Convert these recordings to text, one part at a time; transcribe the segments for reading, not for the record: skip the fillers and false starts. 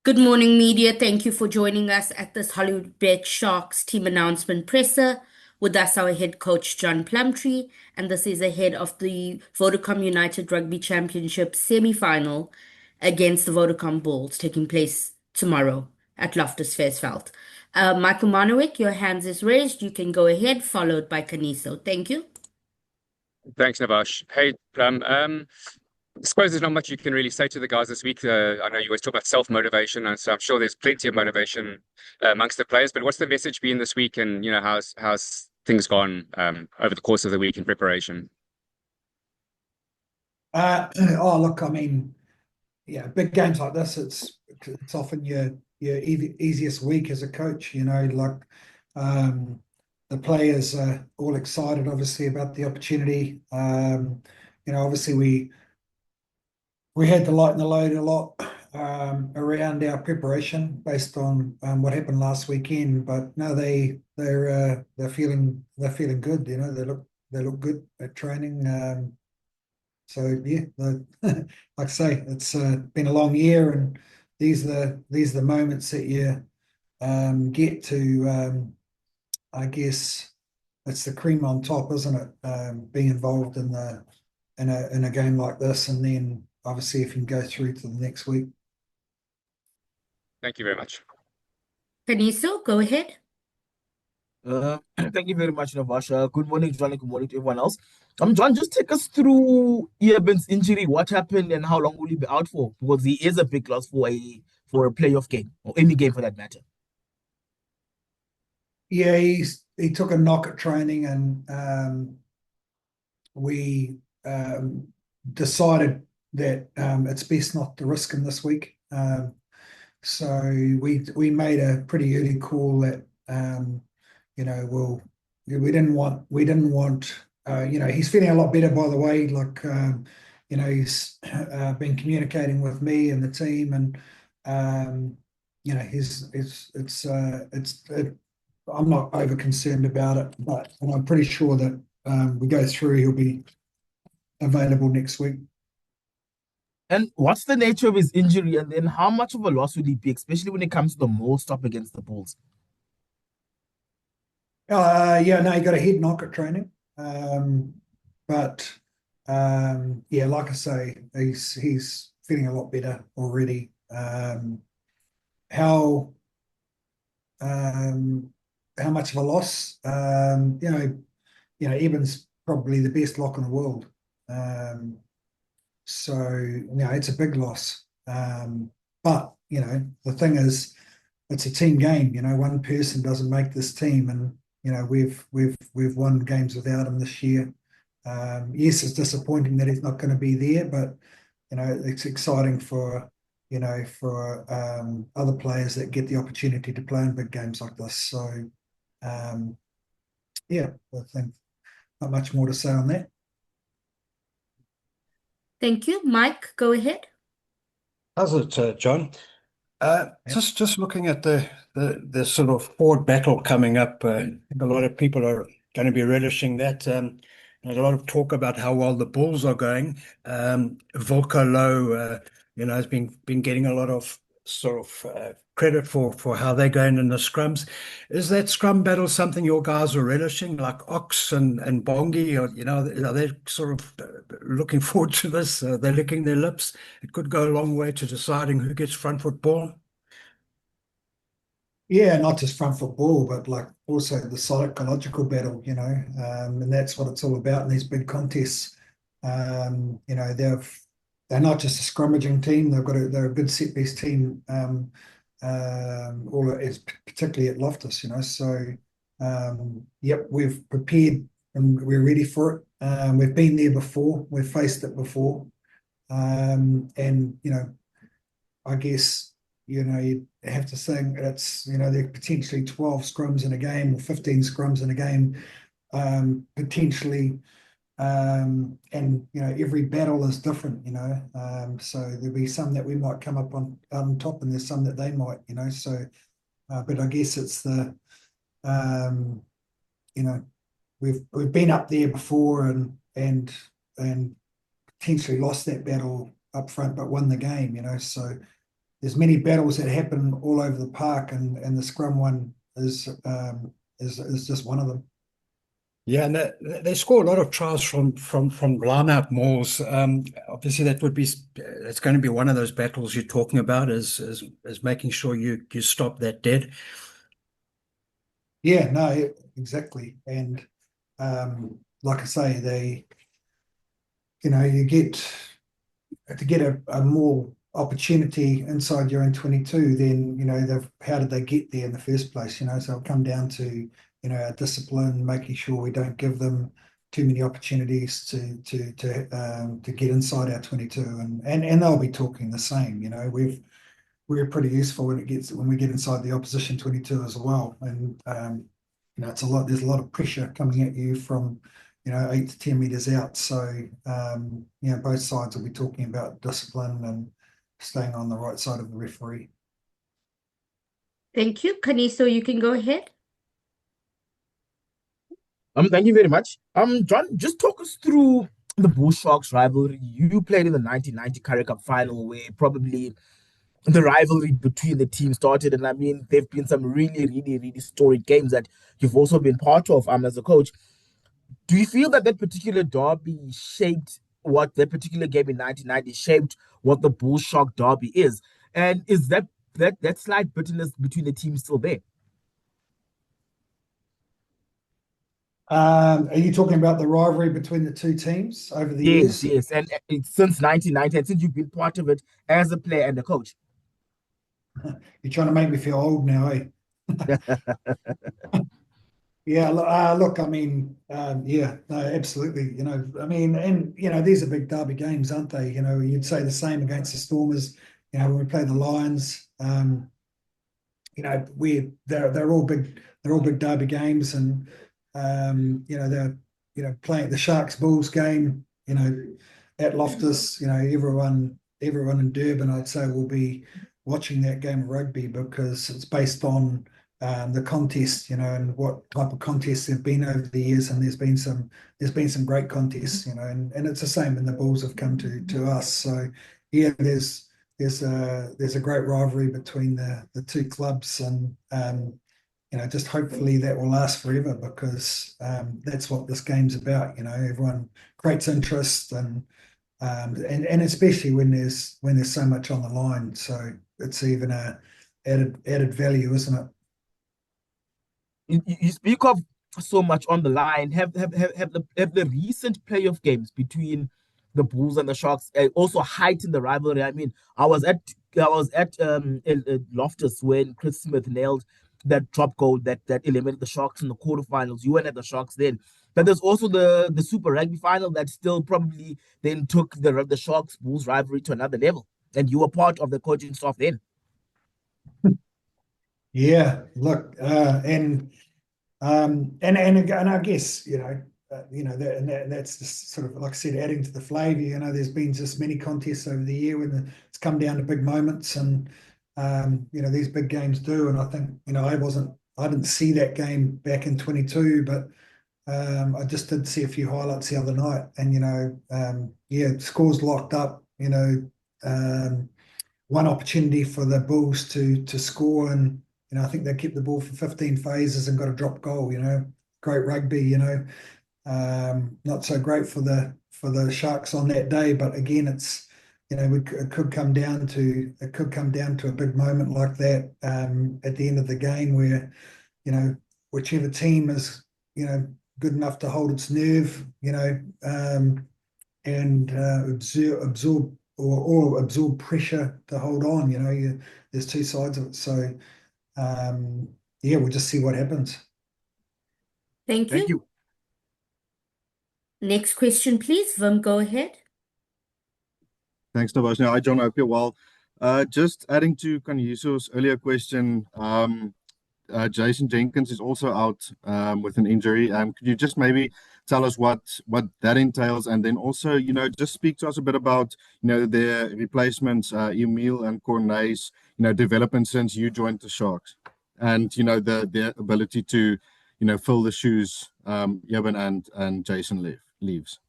Good morning, media. Thank you for joining us at this Hollywood Bet Sharks team announcement presser. With us, our head coach, John Plumtree, and this is ahead of the Vodacom United Rugby Championship semi-final against the Vodacom Bulls taking place tomorrow at Loftus Versfeld. Michael Monowick, your hands is raised. You can go ahead, followed by Kaniso. Thank you. Thanks, Navash. Hey, I suppose there's not much you can really say to the guys this week. I know you always talk about self-motivation, and so I'm sure there's plenty of motivation amongst the players. But what's the message been this week, and how's things gone over the course of the week in preparation? Look, I mean, yeah, big games like this, it's often your easiest week as a coach. The players are all excited, obviously, about the opportunity. Obviously we had to lighten the load a lot around our preparation based on what happened last weekend. But no, they're feeling good. They look good at training. So yeah, like I say, it's been a long year, and these are the moments that you get to. I guess it's the cream on top, isn't it? Being involved in a game like this, and then obviously if you can go through to the next week. Thank you very much. Kaniso, go ahead. Thank you very much, Navasha. Good morning, John, and good morning to everyone else. John, just take us through Ian's injury. What happened and how long will he be out for? Because he is a big loss for a playoff game or any game for that matter. Yeah, he took a knock at training, and we decided that it's best not to risk him this week. So we made a pretty early call that we didn't want he's feeling a lot better, by the way. He's been communicating with me and the team, and I'm not over concerned about it, but I'm pretty sure that we go through, he'll be available next week. And what's the nature of his injury, and then how much of a loss will he be, especially when it comes to the maul stop against the Bulls? Yeah, no, he got a head knock at training. But yeah, like I say, he's feeling a lot better already. How much of a loss? Evan's probably the best lock in the world. So it's a big loss. But the thing is, it's a team game. One person doesn't make this team, and we've won games without him this year. Yes, it's disappointing that he's not going to be there, but it's exciting for other players that get the opportunity to play in big games like this. So yeah, I think not much more to say on that. Thank you. Mike, go ahead. How's it, John? Just looking at the sort of forward battle coming up, I think a lot of people are going to be relishing that. There's a lot of talk about how well the Bulls are going. Volker Low, has been getting a lot of sort of credit for how they're going in the scrums. Is that scrum battle something your guys are relishing, like Ox and Bongi? Or, are they sort of looking forward to this? They're licking their lips. It could go a long way to deciding who gets front foot ball. Yeah, not just front foot ball, but like also the psychological battle, and that's what it's all about in these big contests. They're not just a scrummaging team; they're a good set piece team. Particularly at Loftus, So, yep, we've prepared and we're ready for it. We've been there before, we've faced it before, and I guess. You have to think it's, there are potentially 12 scrums in a game or 15 scrums in a game, potentially. And, every battle is different, so there'll be some that we might come up on top, and there's some that they might, so, but I guess it's we've been up there before and potentially lost that battle up front, but won the game, so. there's many battles that happen all over the park, and the scrum one is just one of them. Yeah, and they score a lot of tries from line-out mauls. Obviously, it's going to be one of those battles you're talking about, is making sure you stop that dead. Yeah, no, exactly. And like I say, you get to get a more opportunity inside your own 22, then how did they get there in the first place? So it'll come down to our discipline, making sure we don't give them too many opportunities to get inside our 22, and they'll be talking the same. We're pretty useful when we get inside the opposition 22 as well, and it's a lot. There's a lot of pressure coming at you from 8 to 10 meters out. So both sides will be talking about discipline and staying on the right side of the referee. Thank you. Kaniso, you can go ahead. Thank you very much. John, just talk us through the Bull Sharks rivalry. You played in the 1990 Currie Cup final, where probably the rivalry between the teams started. And I mean, there've been some really, really, really storied games that you've also been part of as a coach. Do you feel that particular derby shaped what that particular game in 1990 shaped what the Bull Shark derby is? And is that slight bitterness between the teams still there? Are you talking about the rivalry between the two teams over the Yes, years? yes. And since 1990, and since you've been part of it as a player and a coach. You're trying to make me feel old now, eh? Yeah, look, I mean, yeah, no, absolutely. I mean, and these are big derby games, aren't they? You'd say the same against the Stormers. When we play the Lions, they're all big derby games, and they're playing the Sharks Bulls game. At Loftus, everyone in Durban, I'd say, will be watching that game of rugby because it's based on the contest, and what type of contests there've been over the years, and there's been some great contests, and it's the same when the Bulls have come to us. So yeah, there's a great rivalry between the two clubs, and just hopefully that will last forever, because that's what this game's about. Everyone creates interest, and especially when there's so much on the line. So it's even a added value, isn't it? You speak of so much on the line. Have the recent playoff games between the Bulls and the Sharks also heightened the rivalry? I mean, I was at Loftus when Chris Smith nailed that drop goal that eliminated the Sharks in the quarterfinals. You weren't at the Sharks then, but there's also the Super Rugby final that still probably then took the Sharks Bulls rivalry to another level, and you were part of the coaching staff then. Yeah, look, and I guess that's just sort of, like I said, adding to the flavour. There's been just many contests over the year when it's come down to big moments, and these big games do. And I think I didn't see that game back in 22, but I just did see a few highlights the other night, and yeah, scores locked up. One opportunity for the Bulls to score, and I think they kept the ball for 15 phases and got a drop goal. Great rugby. Not so great for the Sharks on that day, but again, it's it could come down to a big moment like that at the end of the game, where whichever team is good enough to hold its nerve, and absorb or absorb pressure to hold on. There's two sides of it. So yeah, we'll just see what happens. Thank Thank you. you. Next question, please. Vim, go ahead. Thanks, Navash. Hi, John. I hope you're well. Just adding to Kaniso's earlier question, Jason Jenkins is also out with an injury. Could you just maybe tell us what that entails, and then also, just speak to us a bit about, their replacements, Emile and Cornet's, development since you joined the Sharks, and their ability to, fill the shoes Jevon and Jason leaves.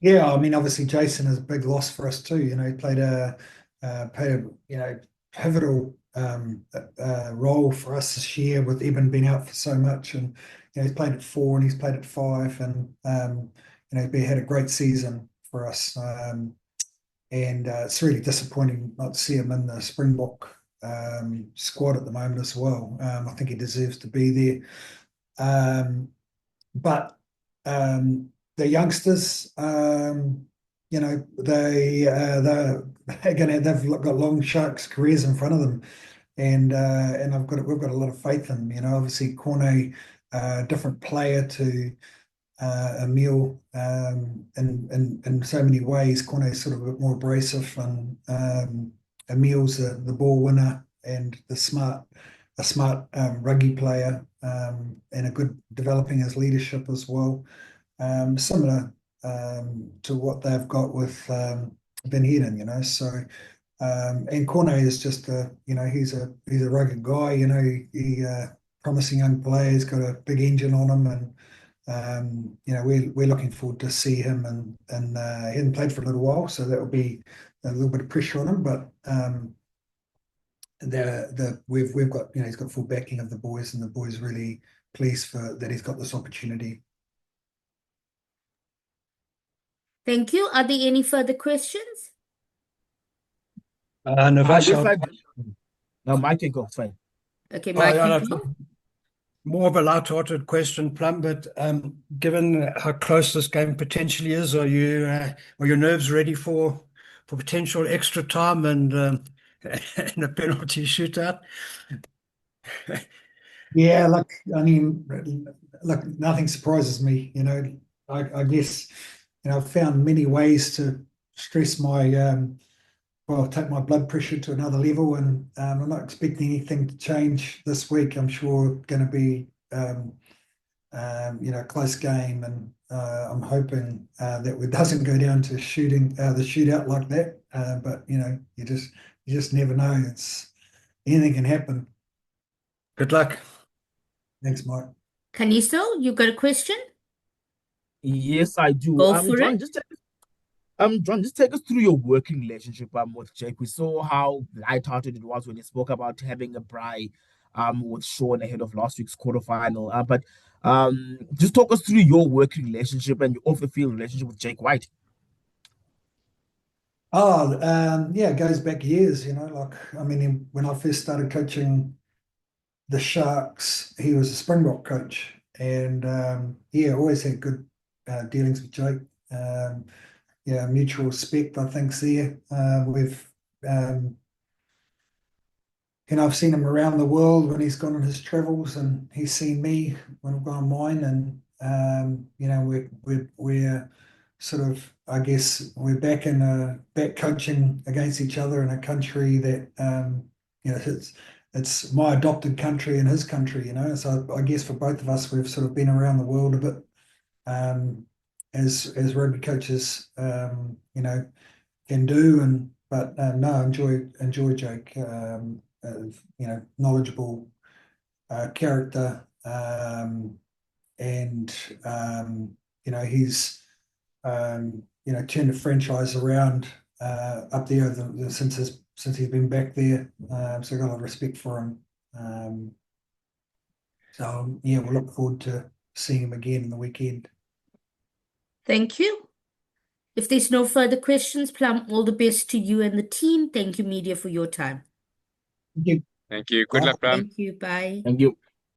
Yeah, I mean, obviously Jason is a big loss for us too. He played pivotal role for us this year, with Eben being out for so much. And he's played at 4 and he's played at 5, and he had a great season for us. And it's really disappointing not to see him in the Springbok squad at the moment as well. I think he deserves to be there. But the youngsters, they've got long Sharks careers in front of them, and we've got a lot of faith in them. Obviously Corne, different player to Emile, in so many ways. Corne's sort of a bit more abrasive, and Emile's the ball winner and a smart rugby player, and a good developing his leadership as well. Similar to what they've got with Ben Heeden, so and Corne is just he's a rugged guy, he promising young player. He's got a big engine on him, and we're looking forward to see him, and he hasn't played for a little while, so that will be a little bit of pressure on him, but we've got he's got full backing of the boys, and the boys really pleased that he's got this opportunity. Thank you. Are there any further questions? Navash, Yes, I do. No, Mike can go. It's fine. Okay, Mike, I you know, go. more of a light-hearted question, Plum, but given how close this game potentially is, are your nerves ready for potential extra time and and a penalty shootout? Yeah, look, nothing surprises me. I guess I've found many ways to stress take my blood pressure to another level, and I'm not expecting anything to change this week. I'm sure going to be a close game, and I'm hoping that it doesn't go down to the shootout like that. But you just never know. Anything can happen. Good luck. Thanks, Mike. Kaniso, you got a question? Yes, I do. Go for John, it. John, just take us through your working relationship with Jake. We saw how lighthearted it was when he spoke about having a braai with Sean ahead of last week's quarterfinal. But just talk us through your working relationship and your off the field relationship with Jake White. Oh, yeah, it goes back years. When I first started coaching the Sharks, he was a Springbok coach, and always had good dealings with Jake. Mutual respect, I think's there. I've seen him around the world when he's gone on his travels, and he's seen me when I've gone on mine, and we're sort of, I guess, we're back coaching against each other in a country that it's my adopted country and his country. So I guess for both of us, we've sort of been around the world a bit, as rugby coaches can do. But no, I enjoy Jake. Knowledgeable character, and he's turned the franchise around up there since he's been back there. So I got a lot of respect for him. So we'll look forward to seeing him again in the weekend. Thank you. If there's no further questions, Plum, all the best to you and the team. Thank you, media, for your time. Thank you. Thank you. Good luck, Plum. Thank you. Bye. Thank you.